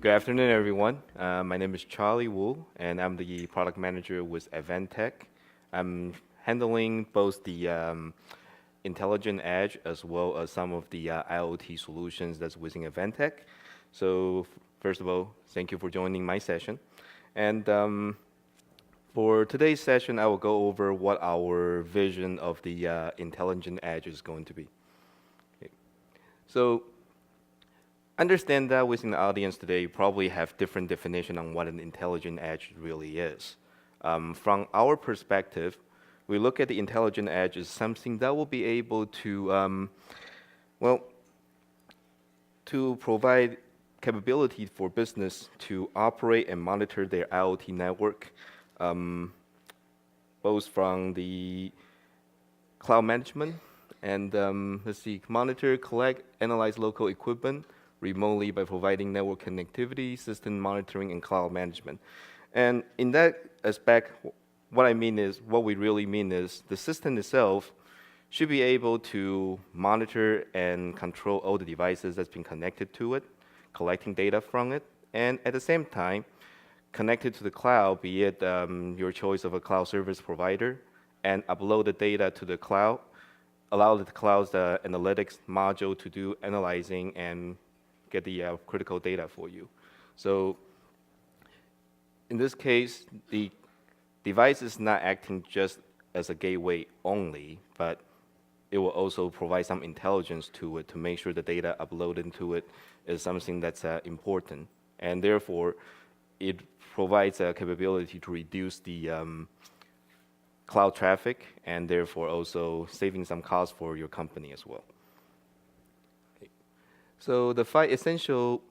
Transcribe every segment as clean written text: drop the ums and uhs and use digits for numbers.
Good afternoon, everyone. My name is Charlie Wu, and I'm the product manager with Advantech. I'm handling both the intelligent edge as well as some of the IoT solutions that's within Advantech. So first of all, thank you for joining my session. And for today's session, I will go over what our vision of the intelligent edge is going to be. Okay. So understand that within the audience today, you probably have different definition on what an intelligent edge really is. From our perspective, we look at the intelligent edge as something that will be able to, to provide capability for business to operate and monitor their IoT network, both from the cloud management and monitor, collect, analyze local equipment remotely by providing network connectivity, system monitoring, and cloud management. And in that aspect, what we really mean is the system itself should be able to monitor and control all the devices that's been connected to it, collecting data from it, and at the same time, connected to the cloud, be it your choice of a cloud service provider, and upload the data to the cloud, allow the cloud's analytics module to do analyzing and get the critical data for you. So in this case, the device is not acting just as a gateway only, but it will also provide some intelligence to it to make sure the data uploaded into it is something that's important. And therefore, it provides a capability to reduce the cloud traffic and therefore also saving some costs for your company as well. So the 5 essential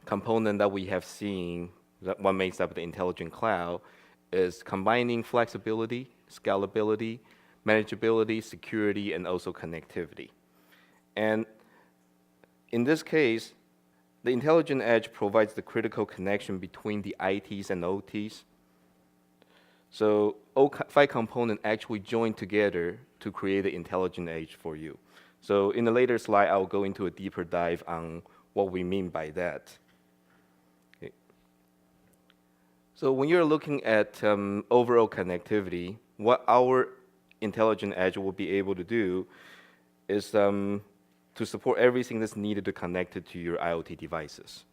components that we have seen, that what makes up the intelligent cloud, is combining flexibility, scalability, manageability, security, and also connectivity. And in this case, the intelligent edge provides the critical connection between the ITs and OTs. So all 5 components actually join together to create the intelligent edge for you. So in the later slide, I'll go into a deeper dive on what we mean by that. Okay. So when you're looking at overall connectivity, what our intelligent edge will be able to do is to support everything that's needed to connect it to your IoT devices.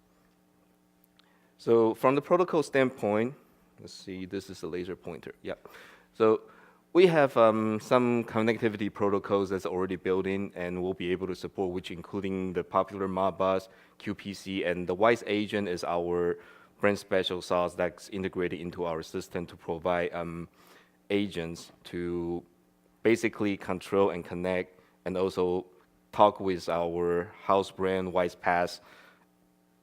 So from the protocol standpoint, let's see, this is a laser pointer. Yeah. So we have some connectivity protocols that's already built in and will be able to support, which including the popular Modbus, QPC, and the WISE agent is our brand special sauce that's integrated into our system to provide agents to basically control and connect and also talk with our house brand WISE Pass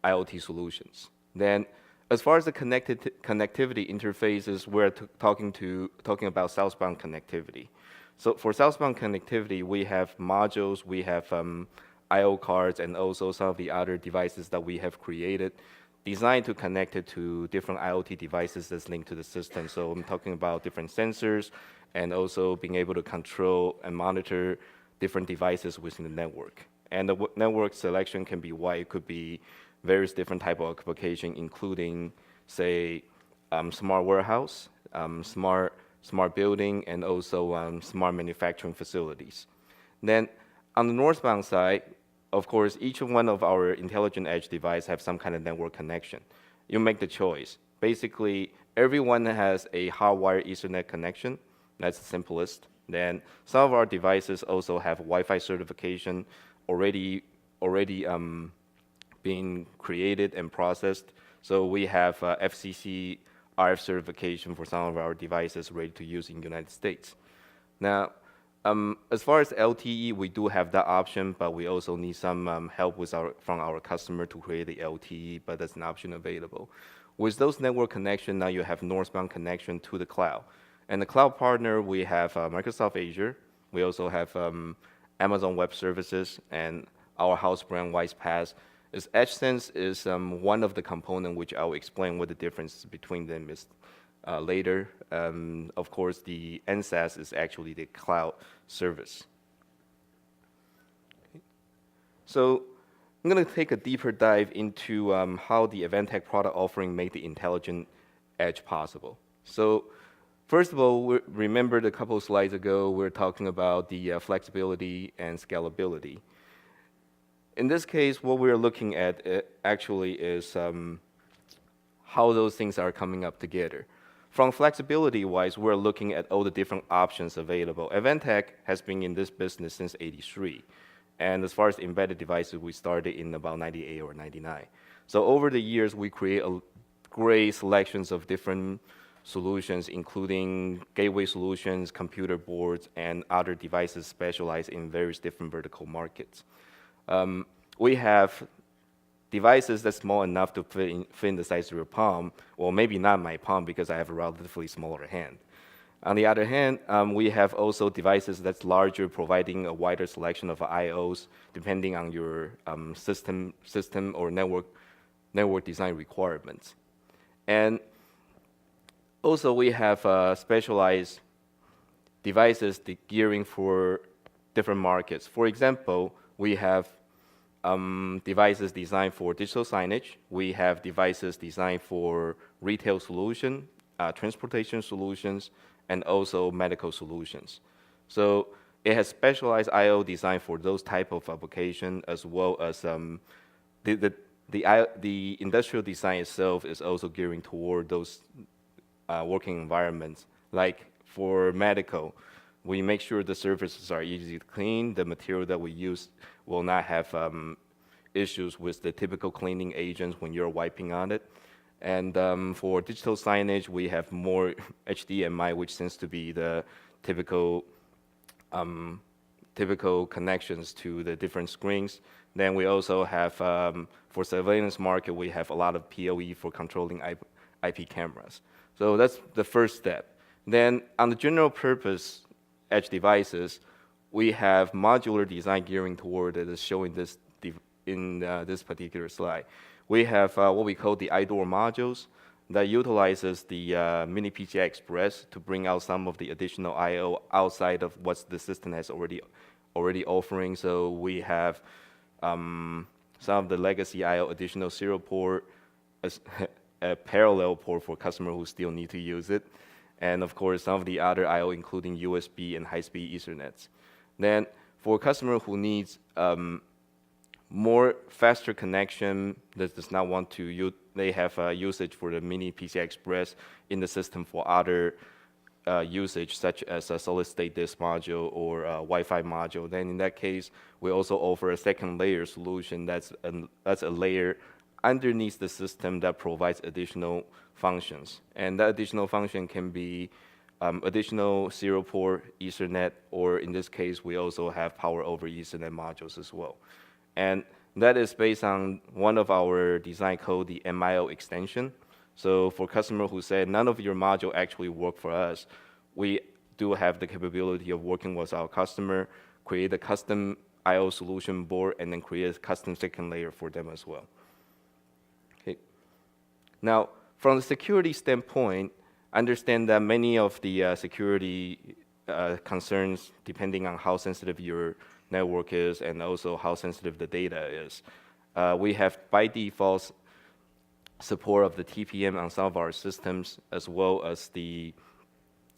IoT solutions. Then as far as the connectivity interfaces, we're talking about southbound connectivity. So for southbound connectivity, we have modules, we have I/O cards, and also some of the other devices that we have created, designed to connect it to different IoT devices that's linked to the system. So I'm talking about different sensors, and also being able to control and monitor different devices within the network. And the network selection can be wide. It could be various different type of application, including, say, smart warehouse, smart building, and also smart manufacturing facilities. Then on the northbound side, of course, each one of our intelligent edge device have some kind of network connection. You make the choice. Basically, everyone has a hardwired Ethernet connection. That's the simplest. Then some of our devices also have Wi-Fi certification already being created and processed. So we have FCC RF certification for some of our devices ready to use in the United States. Now, as far as LTE, we do have that option, but we also need some help from our customer to create the LTE, but that's an option available. With those network connections, now you have northbound connection to the cloud. And the cloud partner, we have Microsoft Azure. We also have Amazon Web Services and our house brand WISE Pass. EdgeSense is one of the components which I'll explain what the difference between them is later. Of course, the NSaaS is actually the cloud service. So I'm going to take a deeper dive into how the Advantech product offering made the intelligent edge possible. So first of all, remember a couple of slides ago, we were talking about the flexibility and scalability. In this case, what we're looking at actually is how those things are coming up together. From flexibility-wise, we're looking at all the different options available. Advantech has been in this business since '83. And as far as embedded devices, we started in about 98 or 99. So over the years, we create a great selections of different solutions, including gateway solutions, computer boards, and other devices specialized in various different vertical markets. We have devices that's small enough to fit in the size of your palm. Well, maybe not my palm because I have a relatively smaller hand. On the other hand, we have also devices that's larger, providing a wider selection of IOs depending on your system or network design requirements. And also, we have specialized devices gearing for different markets. For example, we have devices designed for digital signage. We have devices designed for retail solution, transportation solutions, and also medical solutions. So it has specialized I/O designed for those type of application, as well as the industrial design itself is also gearing toward those working environments. Like for medical, we make sure the surfaces are easy to clean. The material that we use will not have issues with the typical cleaning agents when you're wiping on it. And for digital signage, we have more HDMI, which tends to be the typical connections to the different screens. Then we also have, for surveillance market, we have a lot of PoE for controlling IP cameras. So that's the first step. Then on the general purpose edge devices, we have modular design gearing toward it, as showing this in this particular slide. We have what we call the iDoor modules that utilizes the mini PCI Express to bring out some of the additional I/O outside of what the system has already offering. So we have some of the legacy I/O additional serial port, a parallel port for customer who still need to use it, and of course some of the other I/O including USB and high-speed Ethernets. Then for a customer who needs more faster connection, that does not want to use, they have usage for the mini PCI Express in the system for other usage, such as a solid-state disk module or a Wi-Fi module. Then in that case, we also offer a second layer solution that's a layer underneath the system that provides additional functions. And that additional function can be additional serial port, Ethernet, or in this case, we also have power over Ethernet modules as well. And that is based on one of our design called the MIO extension. So for customer who said none of your module actually work for us, we do have the capability of working with our customer, create a custom IO solution board, and then create a custom second layer for them as well. Okay. Now, from the security standpoint, understand that many of the security concerns, depending on how sensitive your network is and also how sensitive the data is. We have by default support of the TPM on some of our systems, as well as Intel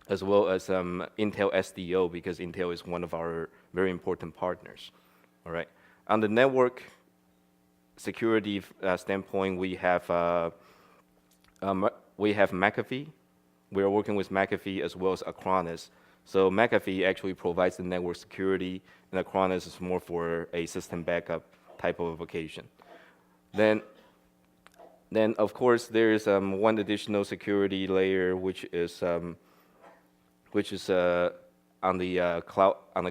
SDO, because Intel is one of our very important partners. All right. On the network security standpoint, we have McAfee. We are working with McAfee as well as Acronis. So McAfee actually provides the network security, and Acronis is more for a system backup type of application. Then of course there is one additional security layer, which is on the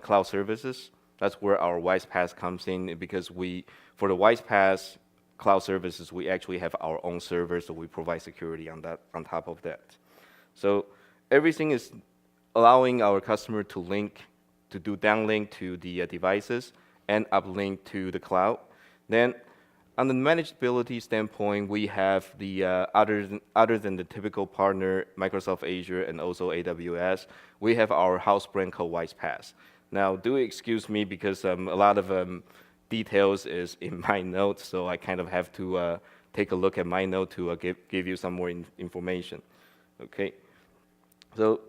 cloud services. That's where our WISE-PaaS comes in, because for the WISE-PaaS cloud services, we actually have our own server, so we provide security on top of that. So everything is allowing our customer to do downlink to the devices and uplink to the cloud. Then On the manageability standpoint, we have the other than the typical partner, Microsoft Azure and also AWS, we have our house brand called WisePass. Now, do excuse me because a lot of details is in my notes, so I kind of have to take a look at my note to give you some more information. Okay, so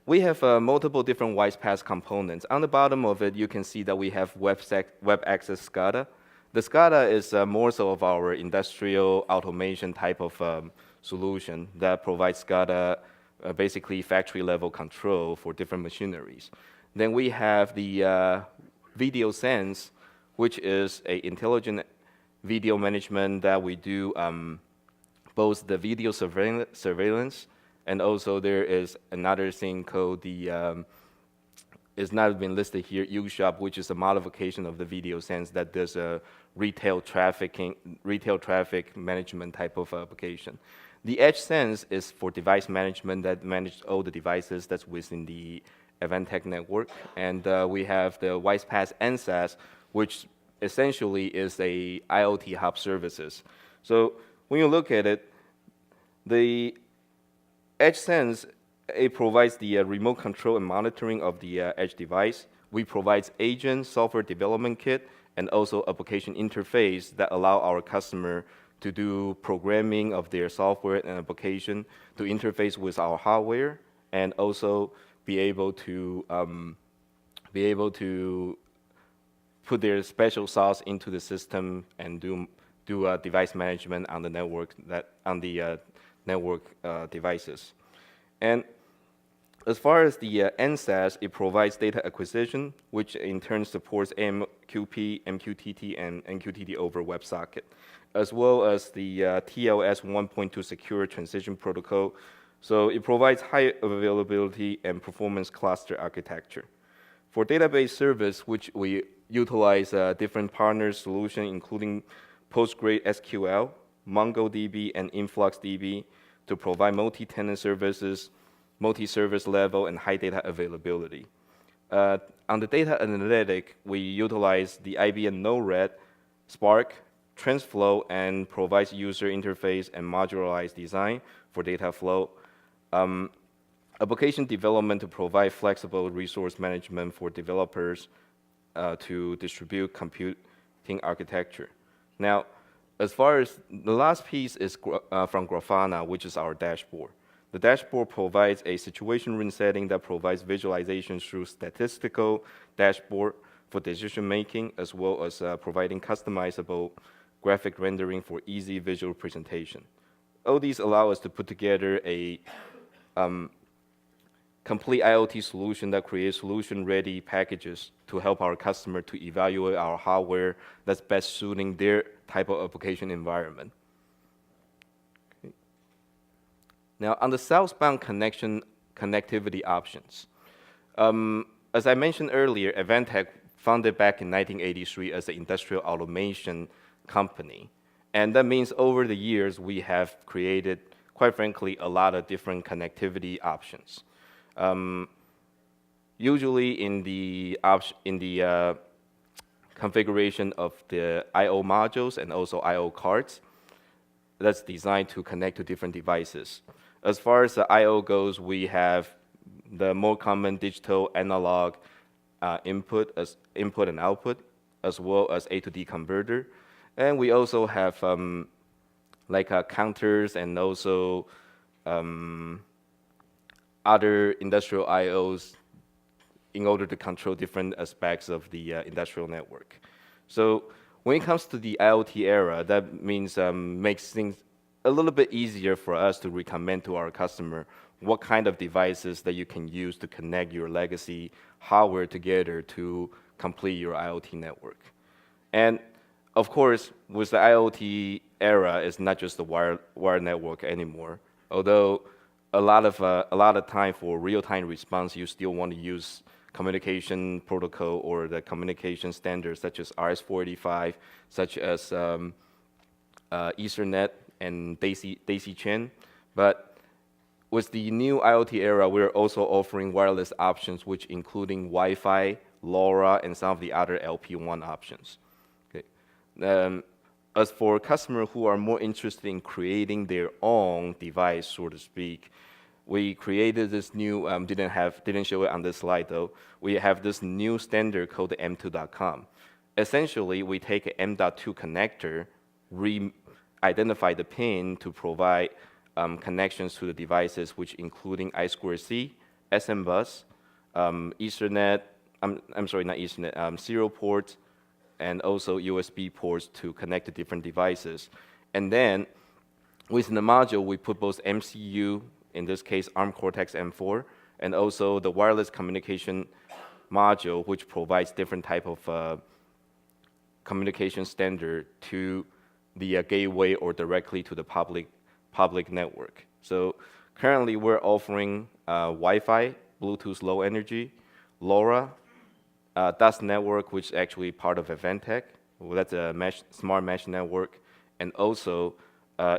we have multiple different WisePass components. On the bottom of it, you can see that we have web access SCADA. The SCADA is more so of our industrial automation type of solution that provides SCADA, basically factory level control for different machineries. Then we have the video sense, which is a intelligent video management that we do both the video surveillance, and also there is another thing called the it's not been listed here, U-Shop, which is a modification of the video sense that does a retail traffic management type of application. The Edge Sense is for device management that manages all the devices that's within the Advantech network. And we have the WisePass NSAS, which essentially is a IoT hub services. So when you look at it, the Edge Sense, it provides the remote control and monitoring of the edge device. We provide agent, software development kit, and also application interface that allow our customer to do programming of their software and application to interface with our hardware, and also be able to put their special sauce into the system and do device management on the network devices. And as far as the NSAS, it provides data acquisition, which in turn supports AMQP, MQTT, and MQTT over WebSocket, as well as the TLS 1.2 secure transition protocol. So it provides high availability and performance cluster architecture. For database service, which we utilize different partner solutions, including PostgreSQL, MongoDB, and InfluxDB, to provide multi-tenant services, multi-service level, and high data availability. On the data analytic, we utilize the IBM Node-RED, Spark, TransFlow, and provides user interface and modularized design for data flow. Application development to provide flexible resource management for developers to distribute computing architecture. Now, as far as the last piece is from Grafana, which is our dashboard. The dashboard provides a situation room setting that provides visualization through statistical dashboard for decision making, as well as providing customizable graphic rendering for easy visual presentation. All these allow us to put together a complete IoT solution that creates solution-ready packages to help our customer to evaluate our hardware that's best suiting their type of application environment. Okay. Now, on the southbound connectivity options, as I mentioned earlier, Advantech founded back in 1983 as an industrial automation company. And that means over the years, we have created, quite frankly, a lot of different connectivity options. Usually in the configuration of the I/O modules and also I/O cards that's designed to connect to different devices. As far as the I/O goes, we have the more common digital analog input and output, as well as A to D converter. And we also have counters and also other industrial I/Os in order to control different aspects of the industrial network. So when it comes to the IoT era, that means makes things a little bit easier for us to recommend to our customer what kind of devices that you can use to connect your legacy hardware together to complete your IoT network. And of course, with the IoT era, it's not just the wire network anymore. Although a lot of time for real-time response, you still want to use communication protocol or the communication standards such as RS-485, such as Ethernet and Daisy chain. But with the new IoT era, we're also offering wireless options, which including Wi-Fi, LoRa, and some of the other LP1 options. Okay. as for customers who are more interested in creating their own device, so to speak, we created this new, didn't show it on this slide though, we have this new standard called the M2.com. Essentially, we take an M.2 connector, identify the pin to provide connections to the devices, which including I2C, SM bus, Ethernet, I'm sorry, not Ethernet, serial ports, and also USB ports to connect to different devices. And then within the module, we put both MCU, in this case ARM Cortex-M4, and also the wireless communication module, which provides different type of communication standard to the gateway or directly to the public network. So currently we're offering Wi-Fi, Bluetooth Low Energy, LoRa, DAS network, which is actually part of Advantech. Well, that's a smart mesh network, and also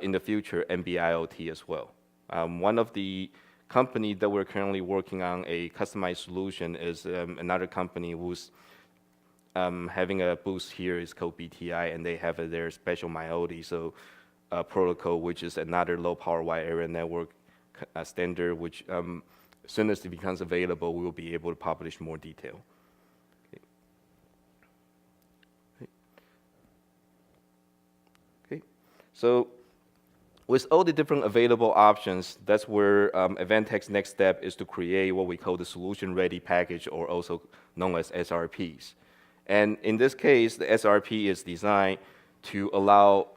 in the future NB-IoT as well. One of the companies that we're currently working on a customized solution is another company who's having a booth here is called BTI, and they have their special MIOT, so protocol, which is another low power wide area network standard, which as soon as it becomes available, we will be able to publish more detail. Okay. So with all the different available options, that's where Advantech's next step is to create what we call the solution-ready package, or also known as SRPs. And in this case, the SRP is designed to allow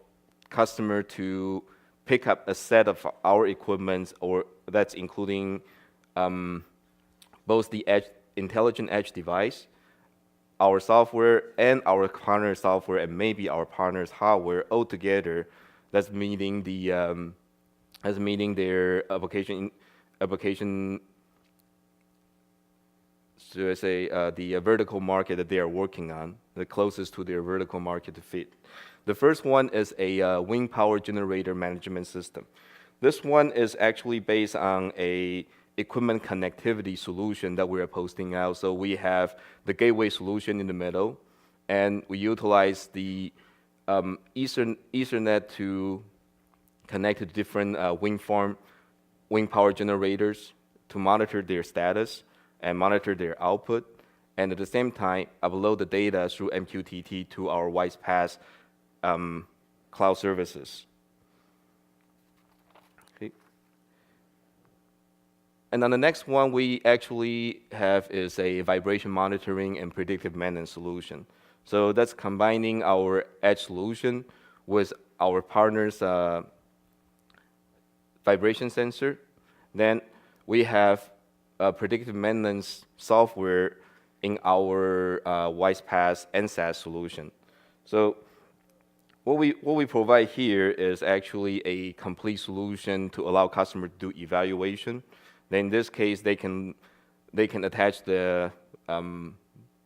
customer to pick up a set of our equipment, or that's including both the intelligent edge device, our software, and our partner software, and maybe our partner's hardware all together. That's meeting their application. So I say the vertical market that they are working on, the closest to their vertical market to fit. The first one is a wind power generator management system. This one is actually based on a equipment connectivity solution that we are posting out. So we have the gateway solution in the middle, and we utilize the Ethernet to connect to different wind power generators to monitor their status and monitor their output, and at the same time upload the data through MQTT to our WISE-PaaS cloud services. Okay. And then the next one we actually have is a vibration monitoring and predictive maintenance solution. So that's combining our edge solution with our partner's vibration sensor. Then we have predictive maintenance software in our WISE-PaaS NSAS solution. So what we provide here is actually a complete solution to allow customers to do evaluation. Then in this case, they can attach the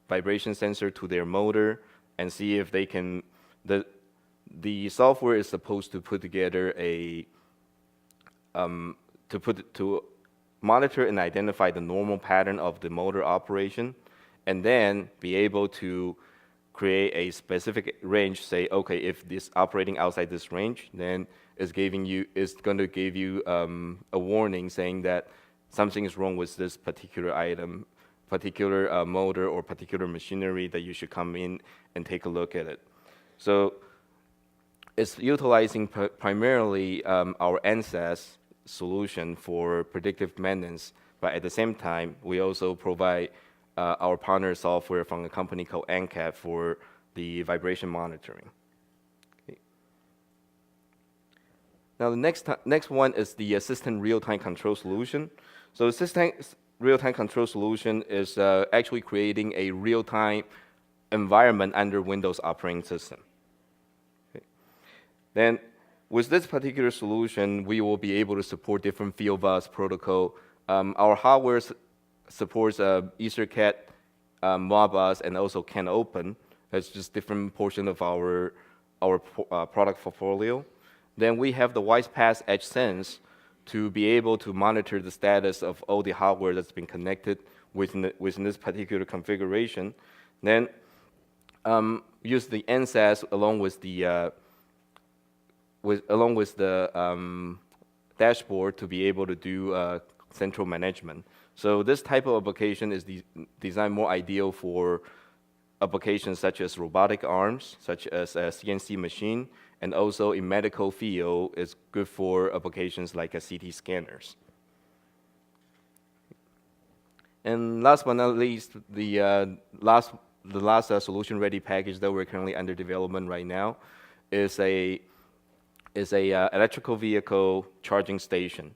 vibration sensor to their motor and see if they can. The software is supposed to put together a to monitor and identify the normal pattern of the motor operation, and then be able to create a specific range. Say, okay, if this operating outside this range, then it's going to give you a warning saying that something is wrong with this particular item, particular motor or particular machinery, that you should come in and take a look at it. So it's utilizing primarily our NSAS solution for predictive maintenance, but at the same time, we also provide our partner software from a company called NCAP for the vibration monitoring. Okay. Now the next one is the system real-time control solution. So the system real-time control solution is actually creating a real-time environment under Windows operating system. Okay. Then with this particular solution, we will be able to support different field bus protocol. Our hardware supports EtherCAT, Modbus, and also CAN Open. That's just different portion of our product portfolio. Then we have the WISE-PaaS Edge Sense to be able to monitor the status of all the hardware that's been connected within this particular configuration. Then use the NSAS along with the along with the dashboard to be able to do central management. So this type of application is designed more ideal for applications such as robotic arms, such as a CNC machine, and also in medical field, it's good for applications like CT scanners. And last but not least, the last solution-ready package that we're currently under development right now is a electrical vehicle charging station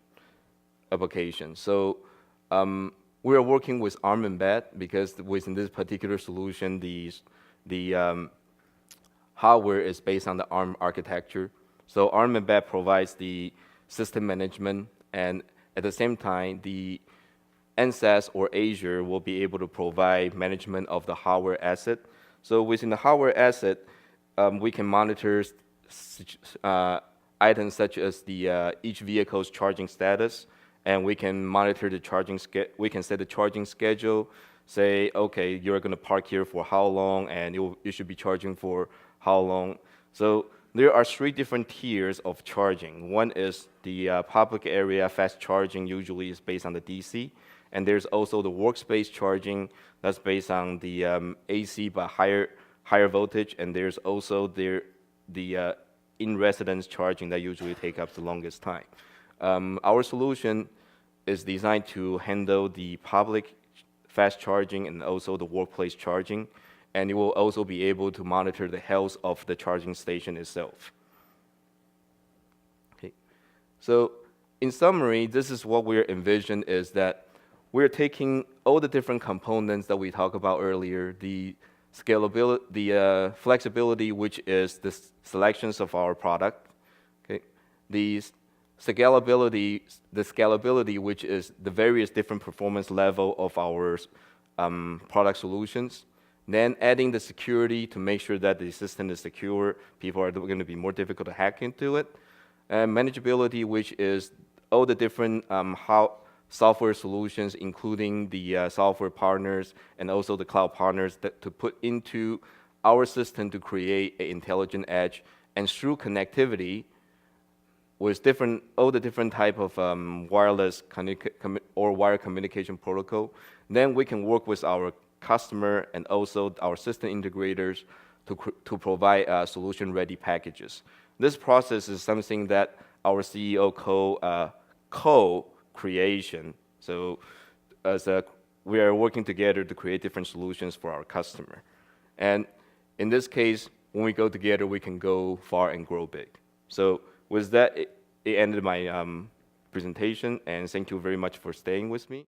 application. So we are working with ARM embed because within this particular solution, the hardware is based on the ARM architecture. So ARM embed provides the system management, and at the same time, the NSAS or Azure will be able to provide management of the hardware asset. So within the hardware asset, we can monitor items such as each vehicle's charging status, and we can monitor the charging we can set the charging schedule, say, okay, you're going to park here for how long, and you should be charging for how long. So there are 3 different tiers of charging. One is the public area fast charging, usually is based on the DC. And there's also the workspace charging that's based on the AC but higher voltage. And there's also the in-residence charging that usually take up the longest time. Our solution is designed to handle the public fast charging and also the workplace charging. And it will also be able to monitor the health of the charging station itself. Okay. So in summary, this is what we're envisioned is that we're taking all the different components that we talked about earlier, the scalability, the flexibility, which is the selections of our product, okay? The scalability, which is the various different performance level of our product solutions. Then adding the security to make sure that the system is secure. People are going to be more difficult to hack into it. And manageability, which is all the different software solutions, including the software partners and also the cloud partners to put into our system to create an intelligent edge. And through connectivity with all the different type of wireless or wire communication protocol, then we can work with our customer and also our system integrators to provide solution-ready packages. This process is something that our CEO co-creation. So we are working together to create different solutions for our customer. And in this case, when we go together, we can go far and grow big. So with that, it ended my presentation, and thank you very much for staying with me.